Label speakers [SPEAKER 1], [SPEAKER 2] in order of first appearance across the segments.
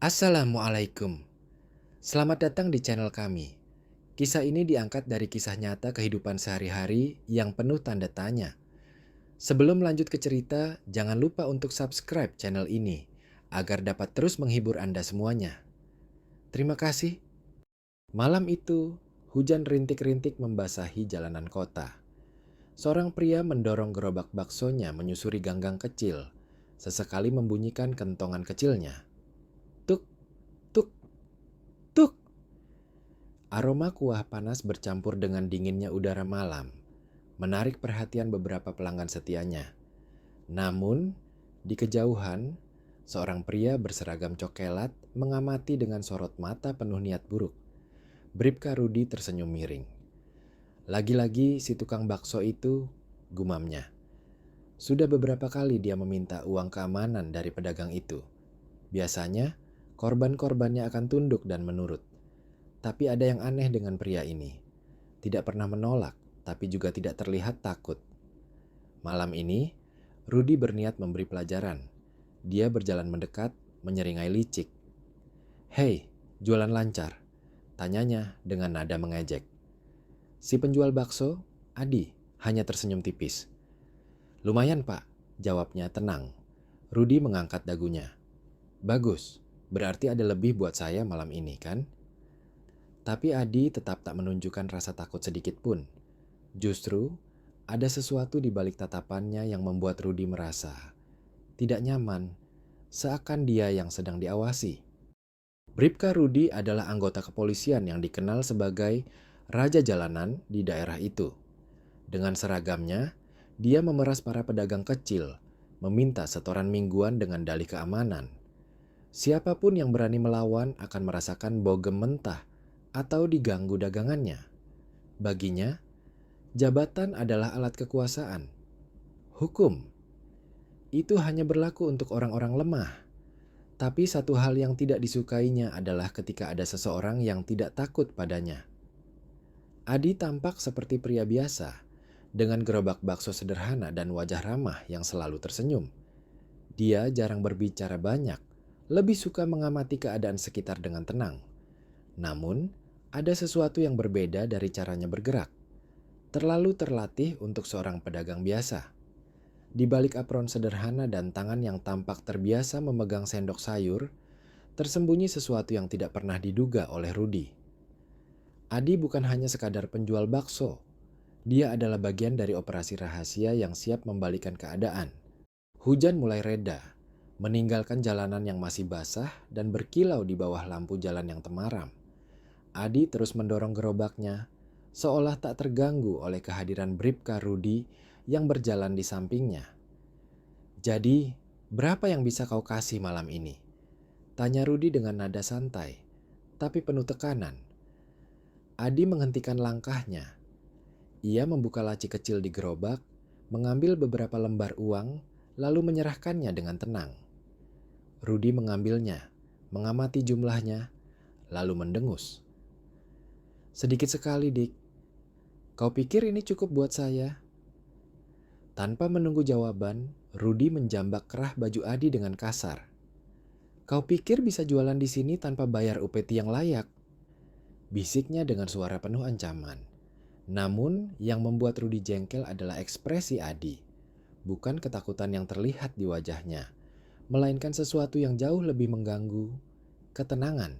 [SPEAKER 1] Assalamualaikum. Selamat datang di channel kami. Kisah ini diangkat dari kisah nyata kehidupan sehari-hari yang penuh tanda tanya. Sebelum lanjut ke cerita, jangan lupa untuk subscribe channel ini agar dapat terus menghibur Anda semuanya. Terima kasih. Malam itu, hujan rintik-rintik membasahi jalanan kota. Seorang pria mendorong gerobak baksonya menyusuri ganggang kecil, sesekali membunyikan kentongan kecilnya. Tuk, tuk, tuk. Aroma kuah panas bercampur dengan dinginnya udara malam, menarik perhatian beberapa pelanggan setianya. Namun, di kejauhan, seorang pria berseragam cokelat mengamati dengan sorot mata penuh niat buruk. Bribka Rudi tersenyum miring. Lagi-lagi si tukang bakso itu, gumamnya. Sudah beberapa kali dia meminta uang keamanan dari pedagang itu. Biasanya, korban-korbannya akan tunduk dan menurut. Tapi ada yang aneh dengan pria ini. Tidak pernah menolak, tapi juga tidak terlihat takut. Malam ini, Rudi berniat memberi pelajaran. Dia berjalan mendekat, menyeringai licik. "Hei, jualan lancar?" tanyanya dengan nada mengejek. Si penjual bakso, Adi, hanya tersenyum tipis. "Lumayan, Pak," jawabnya tenang. Rudi mengangkat dagunya. "Bagus, berarti ada lebih buat saya malam ini, kan?" Tapi Adi tetap tak menunjukkan rasa takut sedikit pun. Justru, ada sesuatu di balik tatapannya yang membuat Rudi merasa tidak nyaman, seakan dia yang sedang diawasi. Bribka Rudi adalah anggota kepolisian yang dikenal sebagai raja jalanan di daerah itu. Dengan seragamnya, dia memeras para pedagang kecil, meminta setoran mingguan dengan dalih keamanan. Siapapun yang berani melawan akan merasakan bogem mentah atau diganggu dagangannya. Baginya, jabatan adalah alat kekuasaan. Hukum itu hanya berlaku untuk orang-orang lemah. Tapi satu hal yang tidak disukainya adalah ketika ada seseorang yang tidak takut padanya. Adi tampak seperti pria biasa, dengan gerobak bakso sederhana dan wajah ramah yang selalu tersenyum. Dia jarang berbicara banyak, lebih suka mengamati keadaan sekitar dengan tenang. Namun, ada sesuatu yang berbeda dari caranya bergerak. Terlalu terlatih untuk seorang pedagang biasa. Di balik apron sederhana dan tangan yang tampak terbiasa memegang sendok sayur, tersembunyi sesuatu yang tidak pernah diduga oleh Rudi. Adi bukan hanya sekadar penjual bakso. Dia adalah bagian dari operasi rahasia yang siap membalikkan keadaan. Hujan mulai reda, meninggalkan jalanan yang masih basah dan berkilau di bawah lampu jalan yang temaram. Adi terus mendorong gerobaknya, seolah tak terganggu oleh kehadiran Bribka Rudi yang berjalan di sampingnya. "Jadi, berapa yang bisa kau kasih malam ini?" tanya Rudi dengan nada santai, tapi penuh tekanan. Adi menghentikan langkahnya. Ia membuka laci kecil di gerobak, mengambil beberapa lembar uang, lalu menyerahkannya dengan tenang. Rudi mengambilnya, mengamati jumlahnya, lalu mendengus. "Sedikit sekali, Dik. Kau pikir ini cukup buat saya?" Tanpa menunggu jawaban, Rudi menjambak kerah baju Adi dengan kasar. "Kau pikir bisa jualan di sini tanpa bayar UPT yang layak?" bisiknya dengan suara penuh ancaman. Namun, yang membuat Rudi jengkel adalah ekspresi Adi. Bukan ketakutan yang terlihat di wajahnya, melainkan sesuatu yang jauh lebih mengganggu, ketenangan.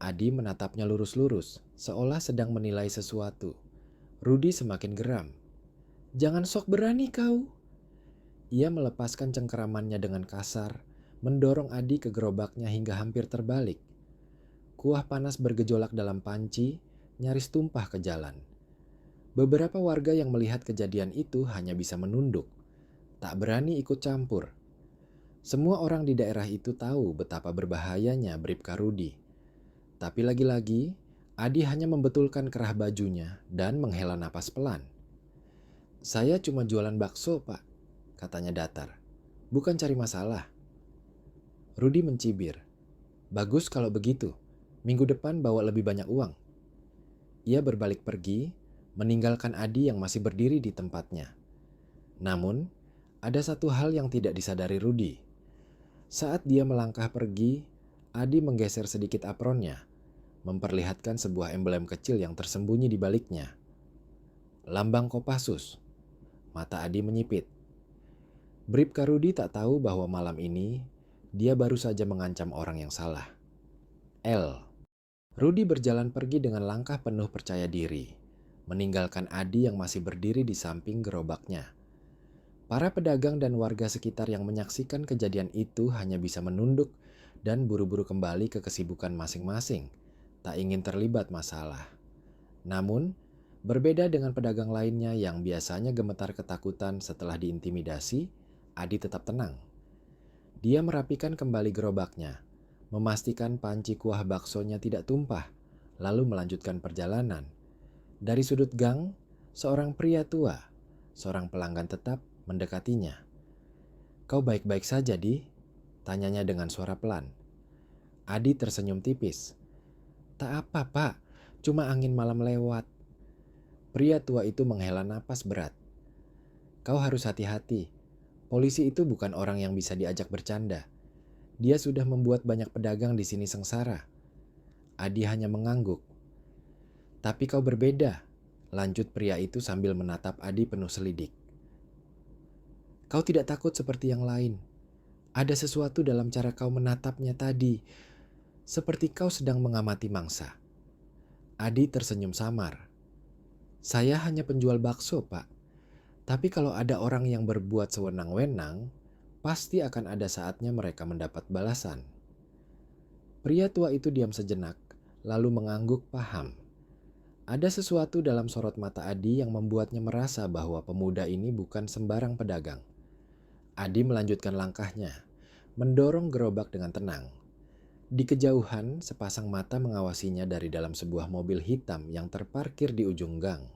[SPEAKER 1] Adi menatapnya lurus-lurus, seolah sedang menilai sesuatu. Rudi semakin geram. "Jangan sok berani kau." Ia melepaskan cengkeramannya dengan kasar, mendorong Adi ke gerobaknya hingga hampir terbalik. Kuah panas bergejolak dalam panci, nyaris tumpah ke jalan. Beberapa warga yang melihat kejadian itu hanya bisa menunduk, tak berani ikut campur. Semua orang di daerah itu tahu betapa berbahayanya Bribka Rudi. Tapi lagi-lagi, Adi hanya membetulkan kerah bajunya dan menghela napas pelan. "Saya cuma jualan bakso, Pak," katanya datar. "Bukan cari masalah." Rudi mencibir. "Bagus kalau begitu. Minggu depan bawa lebih banyak uang." Ia berbalik pergi, meninggalkan Adi yang masih berdiri di tempatnya. Namun, ada satu hal yang tidak disadari Rudi. Saat dia melangkah pergi, Adi menggeser sedikit apronnya, memperlihatkan sebuah emblem kecil yang tersembunyi di baliknya. Lambang Kopassus. Mata Adi menyipit. Bribka Rudi tak tahu bahwa malam ini dia baru saja mengancam orang yang salah. L. Rudi berjalan pergi dengan langkah penuh percaya diri, meninggalkan Adi yang masih berdiri di samping gerobaknya. Para pedagang dan warga sekitar yang menyaksikan kejadian itu hanya bisa menunduk dan buru-buru kembali ke kesibukan masing-masing, tak ingin terlibat masalah. Namun, berbeda dengan pedagang lainnya yang biasanya gemetar ketakutan setelah diintimidasi, Adi tetap tenang. Dia merapikan kembali gerobaknya, memastikan panci kuah baksonya tidak tumpah, lalu melanjutkan perjalanan. Dari sudut gang, seorang pria tua, seorang pelanggan tetap, mendekatinya. "Kau baik-baik saja, Di?" tanyanya dengan suara pelan. Adi tersenyum tipis. "Tak apa, Pak. Cuma angin malam lewat." Pria tua itu menghela napas berat. "Kau harus hati-hati. Polisi itu bukan orang yang bisa diajak bercanda. Dia sudah membuat banyak pedagang di sini sengsara." Adi hanya mengangguk. "Tapi kau berbeda," lanjut pria itu sambil menatap Adi penuh selidik. "Kau tidak takut seperti yang lain. Ada sesuatu dalam cara kau menatapnya tadi, seperti kau sedang mengamati mangsa." Adi tersenyum samar. "Saya hanya penjual bakso, Pak. Tapi kalau ada orang yang berbuat sewenang-wenang, pasti akan ada saatnya mereka mendapat balasan." Pria tua itu diam sejenak, lalu mengangguk paham. Ada sesuatu dalam sorot mata Adi yang membuatnya merasa bahwa pemuda ini bukan sembarang pedagang. Adi melanjutkan langkahnya, mendorong gerobak dengan tenang. Di kejauhan, sepasang mata mengawasinya dari dalam sebuah mobil hitam yang terparkir di ujung gang.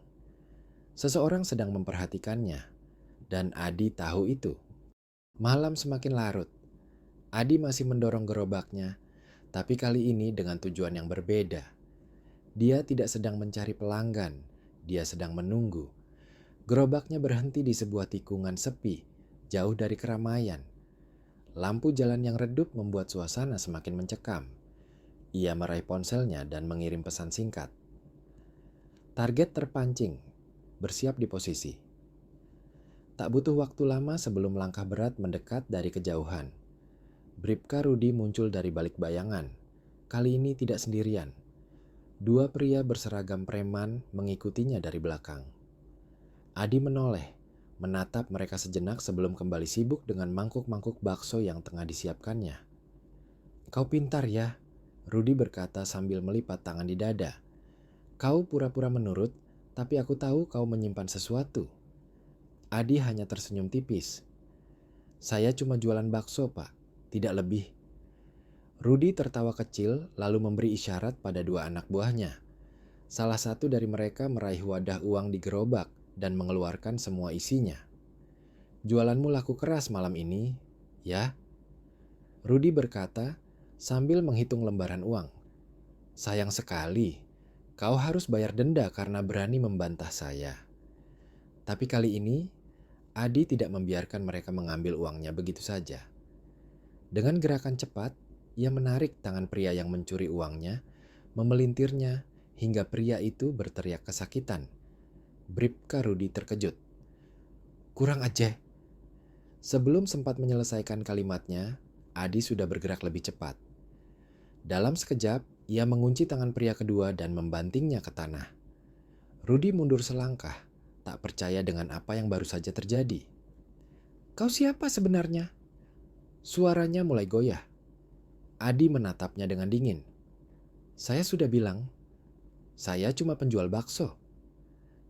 [SPEAKER 1] Seseorang sedang memperhatikannya, dan Adi tahu itu. Malam semakin larut. Adi masih mendorong gerobaknya, tapi kali ini dengan tujuan yang berbeda. Dia tidak sedang mencari pelanggan, dia sedang menunggu. Gerobaknya berhenti di sebuah tikungan sepi, jauh dari keramaian. Lampu jalan yang redup membuat suasana semakin mencekam. Ia meraih ponselnya dan mengirim pesan singkat. Target terpancing, bersiap di posisi. Tak butuh waktu lama sebelum langkah berat mendekat dari kejauhan. Bribka Rudi muncul dari balik bayangan. Kali ini tidak sendirian. Dua pria berseragam preman mengikutinya dari belakang. Adi menoleh, menatap mereka sejenak sebelum kembali sibuk dengan mangkuk-mangkuk bakso yang tengah disiapkannya. "Kau pintar ya," Rudi berkata sambil melipat tangan di dada. "Kau pura-pura menurut, tapi aku tahu kau menyimpan sesuatu." Adi hanya tersenyum tipis. "Saya cuma jualan bakso, Pak, tidak lebih." Rudi tertawa kecil lalu memberi isyarat pada dua anak buahnya. Salah satu dari mereka meraih wadah uang di gerobak dan mengeluarkan semua isinya. "Jualanmu laku keras malam ini, ya?" Rudi berkata sambil menghitung lembaran uang. "Sayang sekali, kau harus bayar denda karena berani membantah saya." Tapi kali ini, Adi tidak membiarkan mereka mengambil uangnya begitu saja. Dengan gerakan cepat, ia menarik tangan pria yang mencuri uangnya, memelintirnya hingga pria itu berteriak kesakitan. Bribka Rudi terkejut. "Kurang aja." Sebelum sempat menyelesaikan kalimatnya, Adi sudah bergerak lebih cepat. Dalam sekejap, ia mengunci tangan pria kedua dan membantingnya ke tanah. Rudi mundur selangkah, tak percaya dengan apa yang baru saja terjadi. "Kau siapa sebenarnya?" Suaranya mulai goyah. Adi menatapnya dengan dingin. "Saya sudah bilang, saya cuma penjual bakso."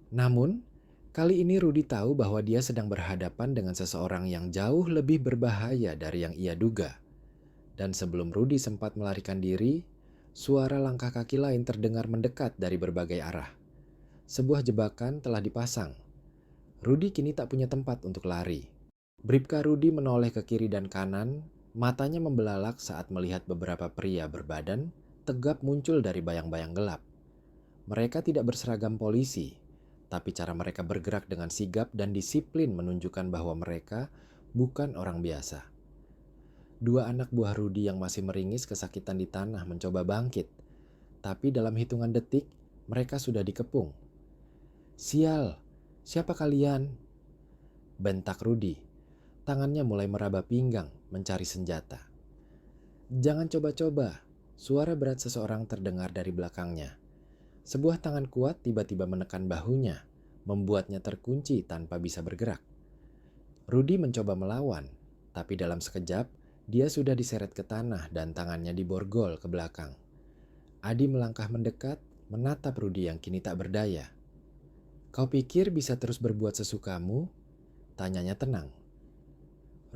[SPEAKER 1] Namun, kali ini Rudi tahu bahwa dia sedang berhadapan dengan seseorang yang jauh lebih berbahaya dari yang ia duga. Dan sebelum Rudi sempat melarikan diri, suara langkah kaki lain terdengar mendekat dari berbagai arah. Sebuah jebakan telah dipasang. Rudi kini tak punya tempat untuk lari. Bribka Rudi menoleh ke kiri dan kanan, matanya membelalak saat melihat beberapa pria berbadan tegap muncul dari bayang-bayang gelap. Mereka tidak berseragam polisi, tapi cara mereka bergerak dengan sigap dan disiplin menunjukkan bahwa mereka bukan orang biasa. Dua anak buah Rudi yang masih meringis kesakitan di tanah mencoba bangkit, tapi dalam hitungan detik mereka sudah dikepung. "Sial, siapa kalian?" bentak Rudi. Tangannya mulai meraba pinggang mencari senjata. "Jangan coba-coba," suara berat seseorang terdengar dari belakangnya. Sebuah tangan kuat tiba-tiba menekan bahunya, membuatnya terkunci tanpa bisa bergerak. Rudi mencoba melawan, tapi dalam sekejap dia sudah diseret ke tanah dan tangannya diborgol ke belakang. Adi melangkah mendekat, menatap Rudi yang kini tak berdaya. "Kau pikir bisa terus berbuat sesukamu?" tanyanya tenang.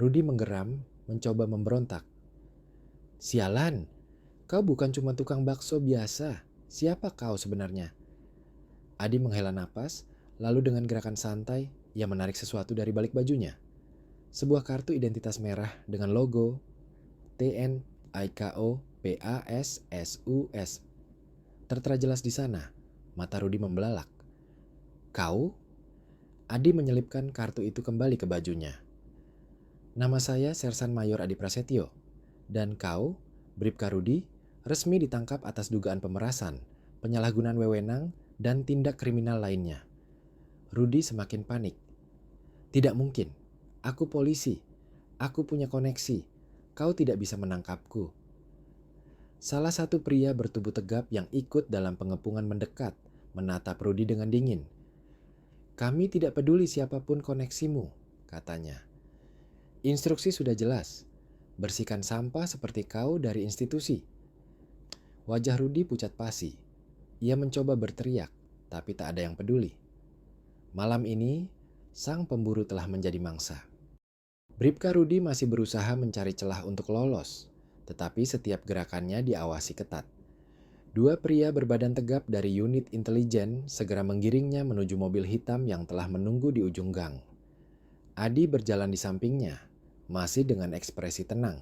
[SPEAKER 1] Rudi menggeram, mencoba memberontak. "Sialan, kau bukan cuma tukang bakso biasa. Siapa kau sebenarnya?" Adi menghela napas, lalu dengan gerakan santai, ia menarik sesuatu dari balik bajunya. Sebuah kartu identitas merah dengan logo TNIKO PASSUS tertera jelas di sana. Mata Rudi membelalak. "Kau?" Adi menyelipkan kartu itu kembali ke bajunya. "Nama saya Sersan Mayor Adi Prasetyo. Dan kau, Bribka Rudi, resmi ditangkap atas dugaan pemerasan, penyalahgunaan wewenang, dan tindak kriminal lainnya." Rudi semakin panik. "Tidak mungkin. Aku polisi. Aku punya koneksi. Kau tidak bisa menangkapku." Salah satu pria bertubuh tegap yang ikut dalam pengepungan mendekat, menatap Rudi dengan dingin. "Kami tidak peduli siapapun koneksimu," katanya. "Instruksi sudah jelas. Bersihkan sampah seperti kau dari institusi." Wajah Rudi pucat pasi. Ia mencoba berteriak, tapi tak ada yang peduli. Malam ini, sang pemburu telah menjadi mangsa. Bribka Rudi masih berusaha mencari celah untuk lolos, tetapi setiap gerakannya diawasi ketat. Dua pria berbadan tegap dari unit intelijen segera menggiringnya menuju mobil hitam yang telah menunggu di ujung gang. Adi berjalan di sampingnya, masih dengan ekspresi tenang.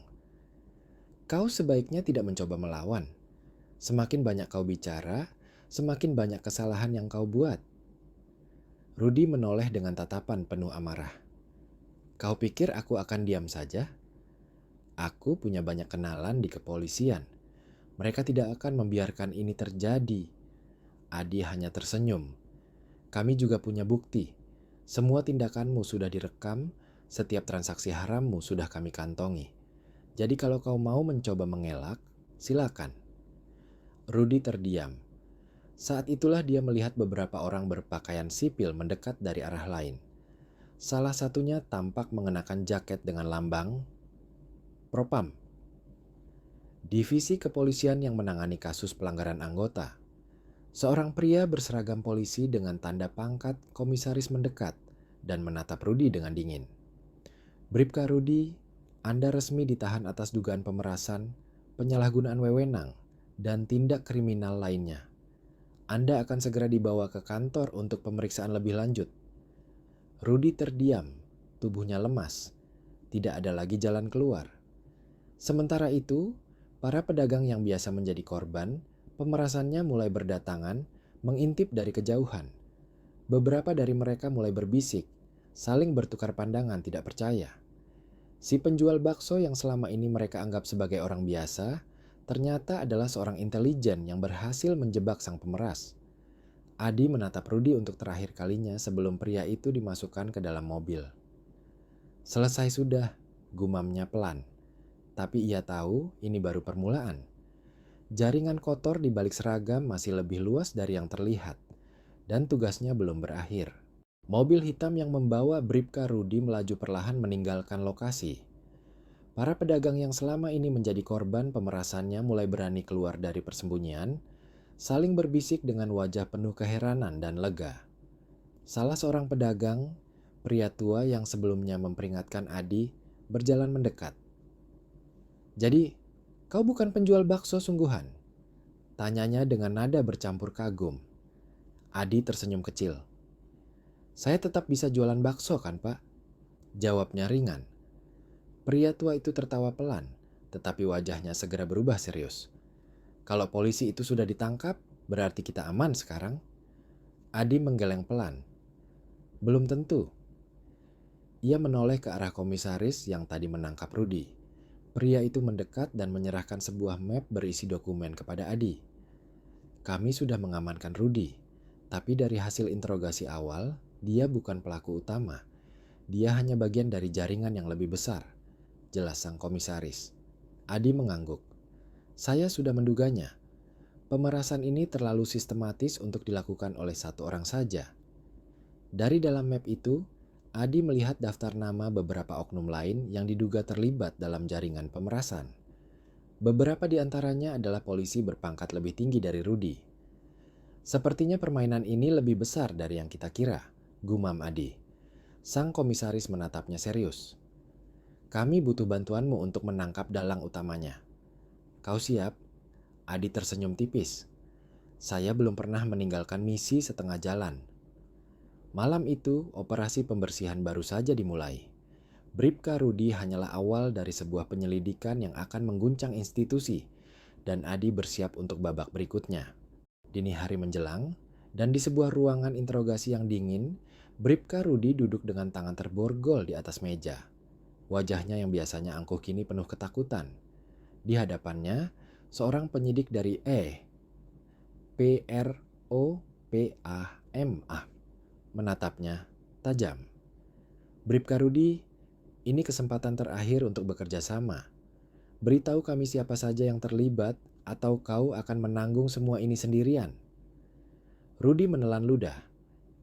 [SPEAKER 1] "Kau sebaiknya tidak mencoba melawan. Semakin banyak kau bicara, semakin banyak kesalahan yang kau buat." Rudi menoleh dengan tatapan penuh amarah. "Kau pikir aku akan diam saja? Aku punya banyak kenalan di kepolisian. Mereka tidak akan membiarkan ini terjadi." Adi hanya tersenyum. "Kami juga punya bukti. Semua tindakanmu sudah direkam, setiap transaksi harammu sudah kami kantongi. Jadi kalau kau mau mencoba mengelak, silakan." Rudi terdiam. Saat itulah dia melihat beberapa orang berpakaian sipil mendekat dari arah lain. Salah satunya tampak mengenakan jaket dengan lambang Propam, divisi kepolisian yang menangani kasus pelanggaran anggota. Seorang pria berseragam polisi dengan tanda pangkat komisaris mendekat dan menatap Rudi dengan dingin. "Bribka Rudi, Anda resmi ditahan atas dugaan pemerasan, penyalahgunaan wewenang, dan tindak kriminal lainnya. Anda akan segera dibawa ke kantor untuk pemeriksaan lebih lanjut." Rudi terdiam, tubuhnya lemas. Tidak ada lagi jalan keluar. Sementara itu, para pedagang yang biasa menjadi korban, pemerasannya mulai berdatangan, mengintip dari kejauhan. Beberapa dari mereka mulai berbisik, saling bertukar pandangan tidak percaya. Si penjual bakso yang selama ini mereka anggap sebagai orang biasa, ternyata adalah seorang intelijen yang berhasil menjebak sang pemeras. Adi menatap Rudi untuk terakhir kalinya sebelum pria itu dimasukkan ke dalam mobil. "Selesai sudah," gumamnya pelan. Tapi ia tahu ini baru permulaan. Jaringan kotor di balik seragam masih lebih luas dari yang terlihat, dan tugasnya belum berakhir. Mobil hitam yang membawa Bribka Rudi melaju perlahan meninggalkan lokasi. Para pedagang yang selama ini menjadi korban pemerasannya mulai berani keluar dari persembunyian, saling berbisik dengan wajah penuh keheranan dan lega. Salah seorang pedagang, pria tua yang sebelumnya memperingatkan Adi, berjalan mendekat. "Jadi, kau bukan penjual bakso sungguhan?" tanyanya dengan nada bercampur kagum. Adi tersenyum kecil. "Saya tetap bisa jualan bakso kan, Pak?" jawabnya ringan. Pria tua itu tertawa pelan, tetapi wajahnya segera berubah serius. "Kalau polisi itu sudah ditangkap, berarti kita aman sekarang?" Adi menggeleng pelan. "Belum tentu." Ia menoleh ke arah komisaris yang tadi menangkap Rudi. Pria itu mendekat dan menyerahkan sebuah map berisi dokumen kepada Adi. Kami sudah mengamankan Rudi, tapi dari hasil interogasi awal, dia bukan pelaku utama. Dia hanya bagian dari jaringan yang lebih besar, jelas sang komisaris. Adi mengangguk. Saya sudah menduganya. Pemerasan ini terlalu sistematis untuk dilakukan oleh satu orang saja. Dari dalam map itu, Adi melihat daftar nama beberapa oknum lain yang diduga terlibat dalam jaringan pemerasan. Beberapa di antaranya adalah polisi berpangkat lebih tinggi dari Rudi. Sepertinya permainan ini lebih besar dari yang kita kira, gumam Adi. Sang komisaris menatapnya serius. Kami butuh bantuanmu untuk menangkap dalang utamanya. Kau siap? Adi tersenyum tipis. Saya belum pernah meninggalkan misi setengah jalan. Malam itu, operasi pembersihan baru saja dimulai. Bribka Rudi hanyalah awal dari sebuah penyelidikan yang akan mengguncang institusi, dan Adi bersiap untuk babak berikutnya. Dini hari menjelang, dan di sebuah ruangan interogasi yang dingin, Bribka Rudi duduk dengan tangan terborgol di atas meja. Wajahnya yang biasanya angkuh kini penuh ketakutan. Di hadapannya, seorang penyidik dari PROPAMA menatapnya tajam. Bribka Rudi, ini kesempatan terakhir untuk bekerja sama. Beritahu kami siapa saja yang terlibat atau kau akan menanggung semua ini sendirian. Rudi menelan ludah.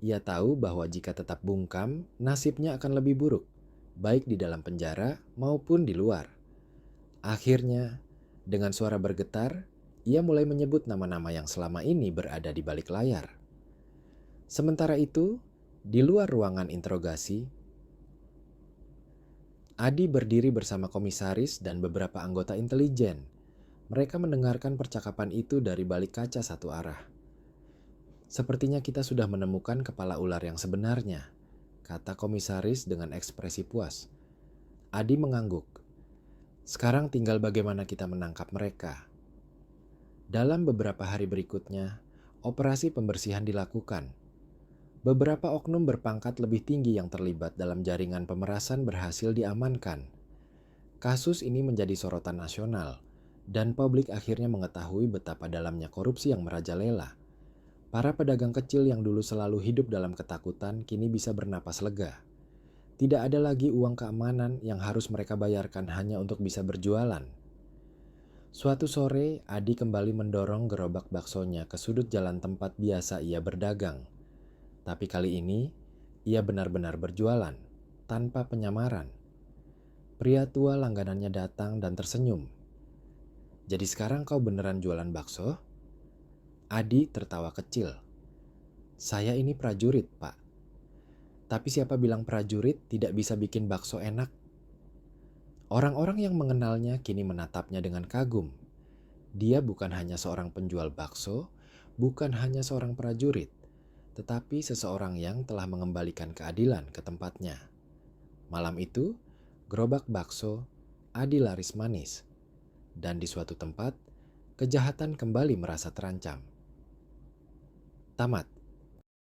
[SPEAKER 1] Ia tahu bahwa jika tetap bungkam, nasibnya akan lebih buruk, baik di dalam penjara maupun di luar. Akhirnya, dengan suara bergetar, ia mulai menyebut nama-nama yang selama ini berada di balik layar. Sementara itu, di luar ruangan interogasi, Adi berdiri bersama komisaris dan beberapa anggota intelijen. Mereka mendengarkan percakapan itu dari balik kaca satu arah. Sepertinya kita sudah menemukan kepala ular yang sebenarnya, kata komisaris dengan ekspresi puas. Adi mengangguk. Sekarang tinggal bagaimana kita menangkap mereka. Dalam beberapa hari berikutnya, operasi pembersihan dilakukan. Beberapa oknum berpangkat lebih tinggi yang terlibat dalam jaringan pemerasan berhasil diamankan. Kasus ini menjadi sorotan nasional, dan publik akhirnya mengetahui betapa dalamnya korupsi yang merajalela. Para pedagang kecil yang dulu selalu hidup dalam ketakutan kini bisa bernapas lega. Tidak ada lagi uang keamanan yang harus mereka bayarkan hanya untuk bisa berjualan. Suatu sore, Adi kembali mendorong gerobak baksonya ke sudut jalan tempat biasa ia berdagang. Tapi kali ini, ia benar-benar berjualan, tanpa penyamaran. Pria tua langganannya datang dan tersenyum. Jadi sekarang kau beneran jualan bakso? Adi tertawa kecil. Saya ini prajurit, Pak. Tapi siapa bilang prajurit tidak bisa bikin bakso enak? Orang-orang yang mengenalnya kini menatapnya dengan kagum. Dia bukan hanya seorang penjual bakso, bukan hanya seorang prajurit, tetapi seseorang yang telah mengembalikan keadilan ke tempatnya. Malam itu, gerobak bakso, Adi laris manis. Dan di suatu tempat, kejahatan kembali merasa terancam. Tamat.